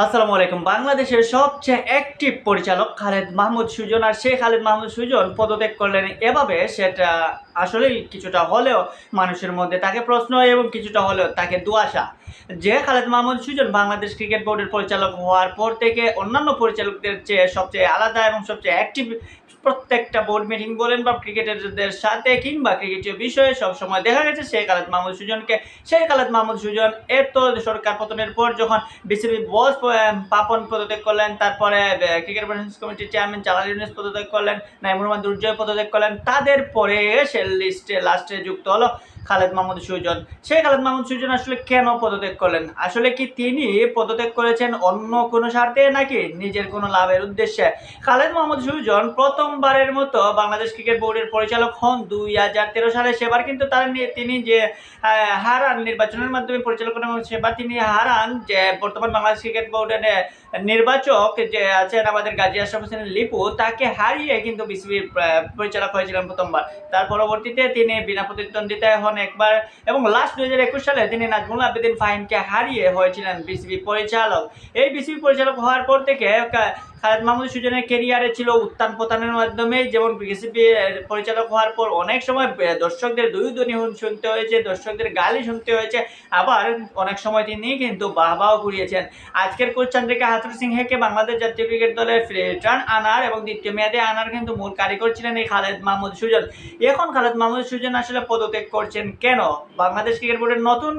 আসসালামু আলাইকুম। বাংলাদেশের সবচেয়ে অ্যাক্টিভ পরিচালক খালেদ মাহমুদ সুজন, আর সেই খালেদ মাহমুদ সুজন পদত্যাগ করলেন এভাবে, সেটা আসলেই কিছুটা হলেও মানুষের মধ্যে তাকে প্রশ্ন এবং কিছুটা হলেও তাকে দুআশা। যে খালেদ মাহমুদ সুজন বাংলাদেশ ক্রিকেট বোর্ডের পরিচালক হওয়ার পর থেকে অন্যান্য পরিচালকদের চেয়ে সবচেয়ে আলাদা এবং সবচেয়ে অ্যাক্টিভ, প্রত্যেকটা বোর্ড মিটিং বলেন বা ক্রিকেটারদের সাথে কিংবা ক্রিকেটীয় বিষয়ে সবসময় দেখা গেছে সেই খালেদ মাহমুদ সুজন এত সরকার পতনের পর যখন বিসিবি বস পাপন পদত্যাগ করলেন, তারপরে ক্রিকেট ম্যানেজমেন্ট কমিটির চেয়ারম্যান জালাল ইউনুস পদত্যাগ করলেন, নাইমুর রহমান দুর্জয় পদত্যাগ করলেন, তাদের পরে সে লিস্টে লাস্টে যুক্ত হলো খালেদ মাহমুদ সুজন। সেই খালেদ মাহমুদ সুজন আসলে কেন পদত্যাগ করলেন? আসলে কি তিনি পদত্যাগ করেছেন অন্য কোনো স্বার্থে নাকি নিজের কোনো লাভের উদ্দেশ্যে? খালেদ মাহমুদ সুজন প্রথমবারের মতো বাংলাদেশ ক্রিকেট বোর্ডের পরিচালক হন 2013 সালে। সেবার কিন্তু তিনি যে হারান নির্বাচনের মাধ্যমে পরিচালক হন, এবং সেবার তিনি হারান যে বর্তমান বাংলাদেশ ক্রিকেট বোর্ডের নির্বাচক যে আছেন আমাদের গাজী আশরাফ হোসেন লিপু, তাকে হারিয়ে কিন্তু বিসিবির পরিচালক হয়েছিলেন প্রথমবার। তার পরবর্তীতে তিনি বিনা প্রতিদ্বন্দ্বিতায় হন একবার, এবং লাস্ট 2021 সালে তিনি নাজমুল আবেদিন ফাহিমকে হারিয়ে হয়েছিলেন বিসিবি পরিচালক। এই বিসিবি পরিচালক হওয়ার পর থেকে খালেদ মাহমুদ সুজনের ক্যারিয়ারে ছিল উত্থান পতনের মাধ্যমে। যেমন বিসিবি পরিচালক হওয়ার পর অনেক সময় দর্শকদের দুইধ্বনি শুনতে হয়েছে, দর্শকদের গালি শুনতে হয়েছে, আবার অনেক সময় তিনি কিন্তু বাহবাও কুড়িয়েছেন। আজকের কোচ চন্দ্রিকা হাথুর সিংহকে বাংলাদেশ জাতীয় ক্রিকেট দলের রিটার্ন আনার এবং দ্বিতীয় মেয়াদে আনার কিন্তু মূল কারিগর ছিলেন এই খালেদ মাহমুদ সুজন। এখন খালেদ মাহমুদ সুজন আসলে পদত্যাগ করছেন কেন? বাংলাদেশ ক্রিকেট বোর্ডের নতুন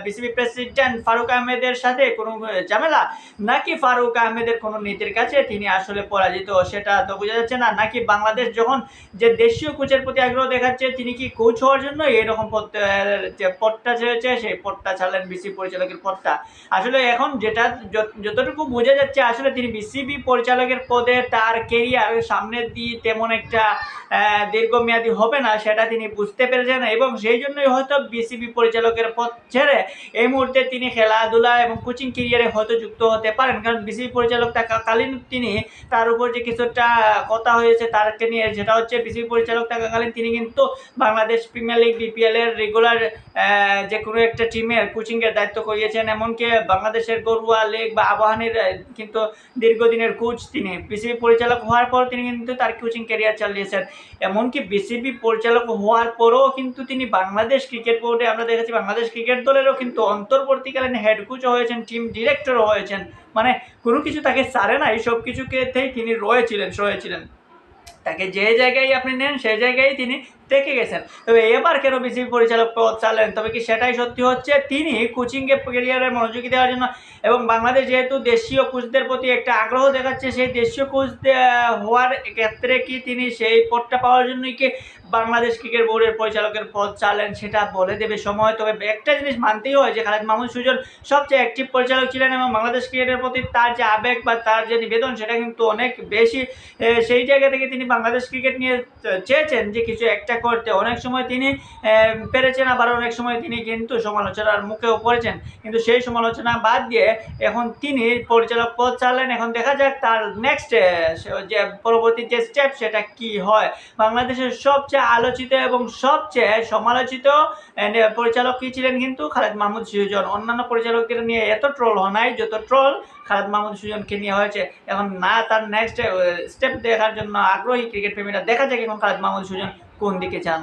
বিসিবি প্রেসিডেন্ট ফারুক আহমেদের সাথে কোনো ঝামেলা, নাকি ফারুক আহমেদের কোনো নীতির কাছে তিনি আসলে পরাজিত, সেটা তো বোঝা যাচ্ছে না। নাকি বাংলাদেশ যখন যে দেশীয় কোচের প্রতি আগ্রহ দেখাচ্ছে, তিনি কি কোচ হওয়ার জন্য এরকম যে পদটা ছেড়েছে, সেই পদটা ছাড়লেন বিসিবি পরিচালকের পদটা। আসলে এখন যেটা যতটুকু বোঝা যাচ্ছে, আসলে তিনি বিসিবি পরিচালকের পদে তার কেরিয়ার সামনে দিয়ে তেমন একটা দীর্ঘমেয়াদী হবে না, সেটা তিনি বুঝতে পেরেছেন, এবং সেই জন্যই হয়তো বিসিবি পরিচালকের পদ ছেড়ে এই মুহূর্তে তিনি খেলাধুলা এবং কোচিং ক্যারিয়ারে হয়তো যুক্ত হতে পারেন। কারণ বিসিবি পরিচালক থাকাকালীন তিনি তার উপর যে কিছুটা কথা হয়েছে তারকে নিয়ে, যেটা হচ্ছে বিসিবি পরিচালক থাকাকালীন তিনি কিন্তু বাংলাদেশ প্রিমিয়ার লিগ বিপিএল এর রেগুলার যে কোনো একটা টিমের কোচিংয়ের দায়িত্ব করিয়েছেন। এমনকি বাংলাদেশের গরুয়া লিগ বা আবাহনীর কিন্তু দীর্ঘদিনের কোচ তিনি। বিসিবি পরিচালক হওয়ার পর তিনি কিন্তু তার কোচিং ক্যারিয়ার চালিয়েছেন। এমনকি বিসিবি পরিচালক হওয়ার পরও কিন্তু তিনি বাংলাদেশ ক্রিকেট বোর্ডে, আমরা দেখেছি বাংলাদেশ ক্রিকেট দলেরও কিন্তু অন্তর্বর্তীকালীন হেড কোচও হয়েছেন, টিম ডিরেক্টরও হয়েছেন। মানে কোনো কিছু তাকে ছাড়ে না, এই সব কিছুকেতেই তিনি রয়েছিলেন। তাকে যে জায়গায় আপনি নেন সেই জায়গায় তিনি থেকে গেছেন। তবে এবার কেন বিসিবি পরিচালক পদ চালেন? তবে কি সেটাই সত্যি হচ্ছে তিনি কোচিংয়ে ক্যারিয়ারে মনোযোগী দেওয়ার জন্য, এবং বাংলাদেশ যেহেতু দেশীয় কোচদের প্রতি একটা আগ্রহ দেখাচ্ছে, সেই দেশীয় কোচ হওয়ার ক্ষেত্রে কি তিনি সেই পদটা পাওয়ার জন্যই কি বাংলাদেশ ক্রিকেট বোর্ডের পরিচালকের পদ চালেন, সেটা বলে দেবে সময়। তবে একটা জিনিস মানতেই হয় যে খালেদ মাহমুদ সুজন সবচেয়ে অ্যাক্টিভ পরিচালক ছিলেন, এবং বাংলাদেশ ক্রিকেটের প্রতি তার যে আবেগ বা তার যে নিবেদন, সেটা কিন্তু অনেক বেশি। সেই জায়গা থেকে তিনি বাংলাদেশ ক্রিকেট নিয়ে চেয়েছেন যে কিছু একটা করতে। অনেক সময় তিনি পেরেছেন, আবার অনেক সময় তিনি কিন্তু সমালোচনার মুখেও পড়েছেন, কিন্তু সেই সমালোচনা বাদ দিয়ে এখন তিনি পরিচালক পদ চালেন। এখন দেখা যাক তার নেক্সট যে পরবর্তী যে স্টেপ সেটা কি হয়। বাংলাদেশের সবচেয়ে আলোচিত এবং সবচেয়ে সমালোচিত পরিচালক কি ছিলেন কিন্তু খালেদ মাহমুদ সুজন। অন্যান্য পরিচালকদের নিয়ে এত ট্রোল হয় নাই যত ট্রোল খালেদ মাহমুদ সুজনকে নিয়ে হয়েছে। এখন না তার নেক্সট স্টেপ দেখার জন্য আগ্রহী ক্রিকেট প্রেমীরা। দেখা যাক এখন খালেদ মাহমুদ সুজন কোন দিকে যান।